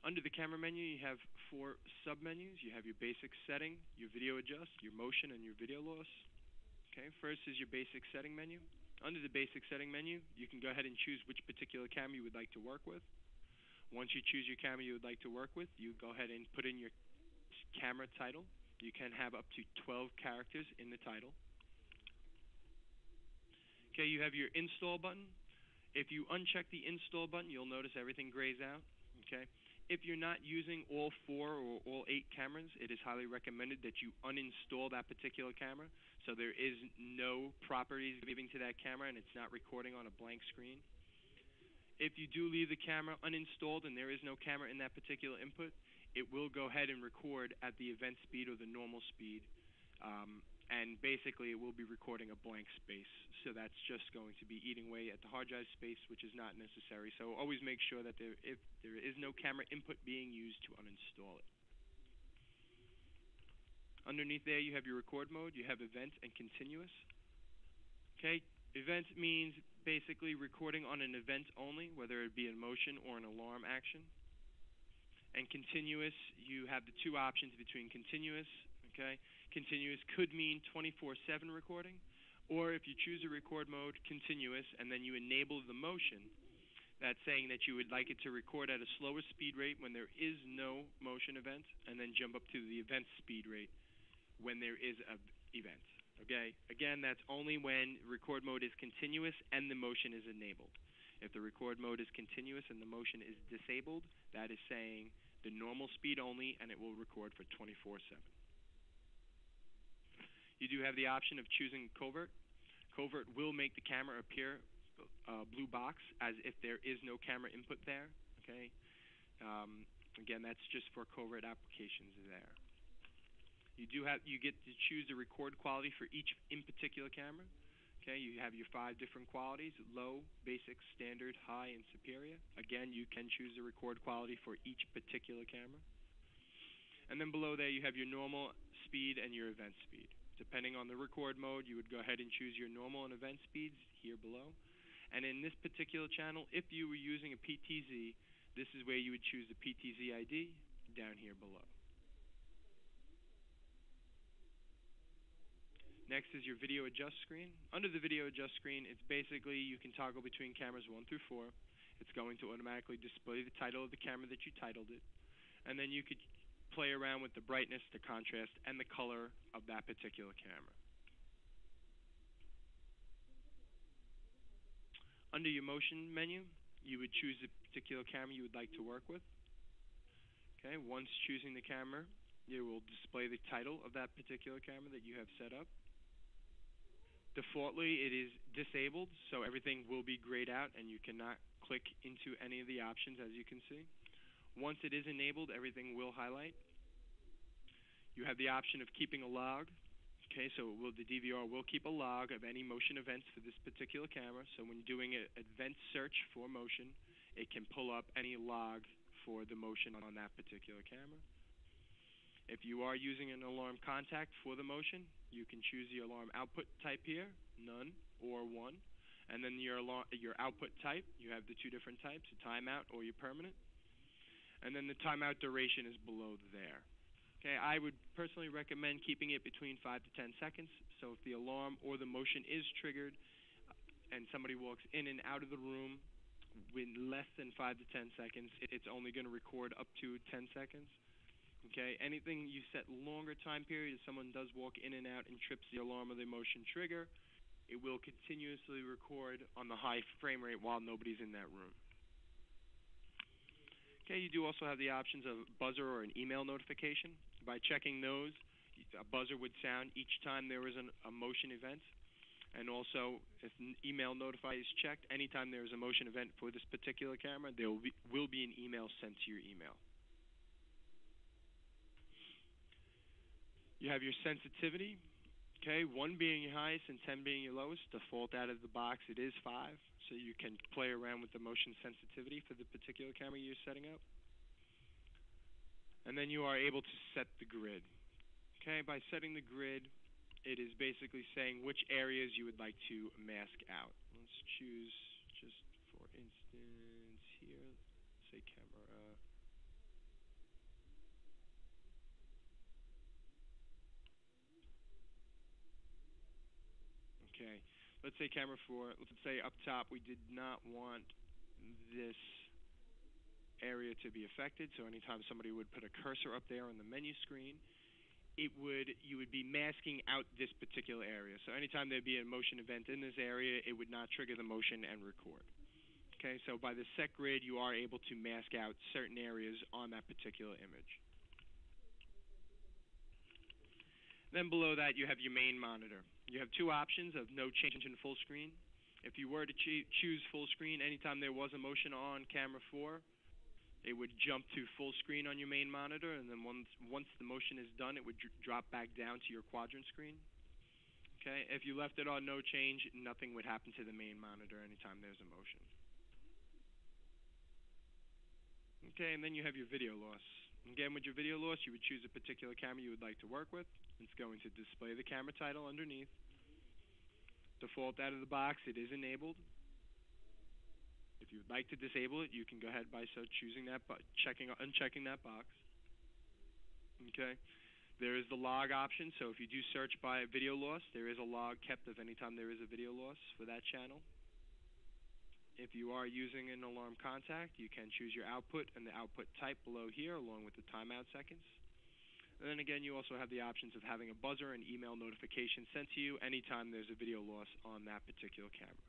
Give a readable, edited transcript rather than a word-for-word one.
Under the camera menu, you have 4 sub-menus. You have your basic setting, your video adjust, your motion, and your video loss. Okay, first is your basic setting menu. Under the basic setting menu, you can go ahead and choose which particular camera you would like to work with. Once you choose your camera you would like to work with, you go ahead and put in your camera title. You can have up to 12 characters in the title. Okay, you have your install button. If you uncheck the install button, you'll notice everything grays out. Okay. If you're not using all 4 or all 8 cameras, it is highly recommended that you uninstall that particular camera, so there is no properties given to that camera and it's not recording on a blank screen. If you do leave the camera uninstalled and there is no camera in that particular input, it will go ahead and record at the event speed or the normal speed, and basically it will be recording a blank space. So that's just going to be eating away at the hard drive space, which is not necessary. So always make sure that if there is no camera input being used, to uninstall it. Underneath there you have your record mode, you have event and continuous. Okay, event means basically recording on an event only, whether it be in motion or an alarm action. And continuous, you have the 2 options between continuous. Okay, continuous could mean 24/7 recording, or if you choose a record mode, continuous, and then you enable the motion, that's saying that you would like it to record at a slower speed rate when there is no motion event, and then jump up to the event speed rate when there is an event. Okay, again, that's only when record mode is continuous and the motion is enabled. If the record mode is continuous and the motion is disabled, that is saying the normal speed only, and it will record for 24/7. You do have the option of choosing covert. Covert will make the camera appear a blue box as if there is no camera input there. Okay. Again, that's just for covert applications there. You get to choose the record quality for each in particular camera. Okay, you have your 5 different qualities: low, basic, standard, high, and superior. Again, you can choose the record quality for each particular camera. And then below there you have your normal speed and your event speed. Depending on the record mode, you would go ahead and choose your normal and event speeds here below. And in this particular channel, if you were using a PTZ, this is where you would choose the PTZ ID down here below. Next is your video adjust screen. Under the video adjust screen, it's basically you can toggle between cameras 1 through 4. It's going to automatically display the title of the camera that you titled it. And then you could play around with the brightness, the contrast, and the color of that particular camera. Under your motion menu, you would choose the particular camera you would like to work with. Okay, once choosing the camera, it will display the title of that particular camera that you have set up. Defaultly, it is disabled, so everything will be grayed out and you cannot click into any of the options, as you can see. Once it is enabled, everything will highlight. You have the option of keeping a log. Okay, so the DVR will keep a log of any motion events for this particular camera. So when doing an event search for motion, it can pull up any log for the motion on that particular camera. If you are using an alarm contact for the motion, you can choose the alarm output type here, none or 1. And then your output type, you have the 2 different types, a timeout or your permanent. And then the timeout duration is below there. Okay, I would personally recommend keeping it between 5 to 10 seconds. So if the alarm or the motion is triggered and somebody walks in and out of the room in less than 5 to 10 seconds, it's only going to record up to 10 seconds. Okay, anything you set longer time period, if someone does walk in and out and trips the alarm or the motion trigger, it will continuously record on the high frame rate while nobody's in that room. Okay, you do also have the options of buzzer or an email notification. By checking those, a buzzer would sound each time there was a motion event. And also, if an email notify is checked, anytime there is a motion event for this particular camera, there will be an email sent to your email. You have your sensitivity, okay, 1 being your highest and 10 being your lowest. Default out of the box, it is 5, so you can play around with the motion sensitivity for the particular camera you're setting up. And then you are able to set the grid. Okay, by setting the grid, it is basically saying which areas you would like to mask out. Let's choose, just for instance, here, say camera let's say camera 4, let's say up top we did not want this area to be affected, so anytime somebody would put a cursor up there on the menu screen, you would be masking out this particular area. So anytime there'd be a motion event in this area, it would not trigger the motion and record. Okay, so by the set grid, you are able to mask out certain areas on that particular image. Then below that, you have your main monitor. You have two options of no change in full screen. If you were to choose full screen, anytime there was a motion on camera 4, it would jump to full screen on your main monitor, and then once the motion is done, it would drop back down to your quadrant screen. Okay, if you left it on no change, nothing would happen to the main monitor anytime there's a motion. Okay, and then you have your video loss. Again, with your video loss, you would choose a particular camera you would like to work with. It's going to display the camera title underneath. Default out of the box, it is enabled. If you would like to disable it, you can go ahead by choosing that, unchecking that box. Okay. There is the log option, so if you do search by video loss, there is a log kept of any time there is a video loss for that channel. If you are using an alarm contact, you can choose your output and the output type below here, along with the timeout seconds. And then again, you also have the options of having a buzzer and email notification sent to you anytime there's a video loss on that particular camera.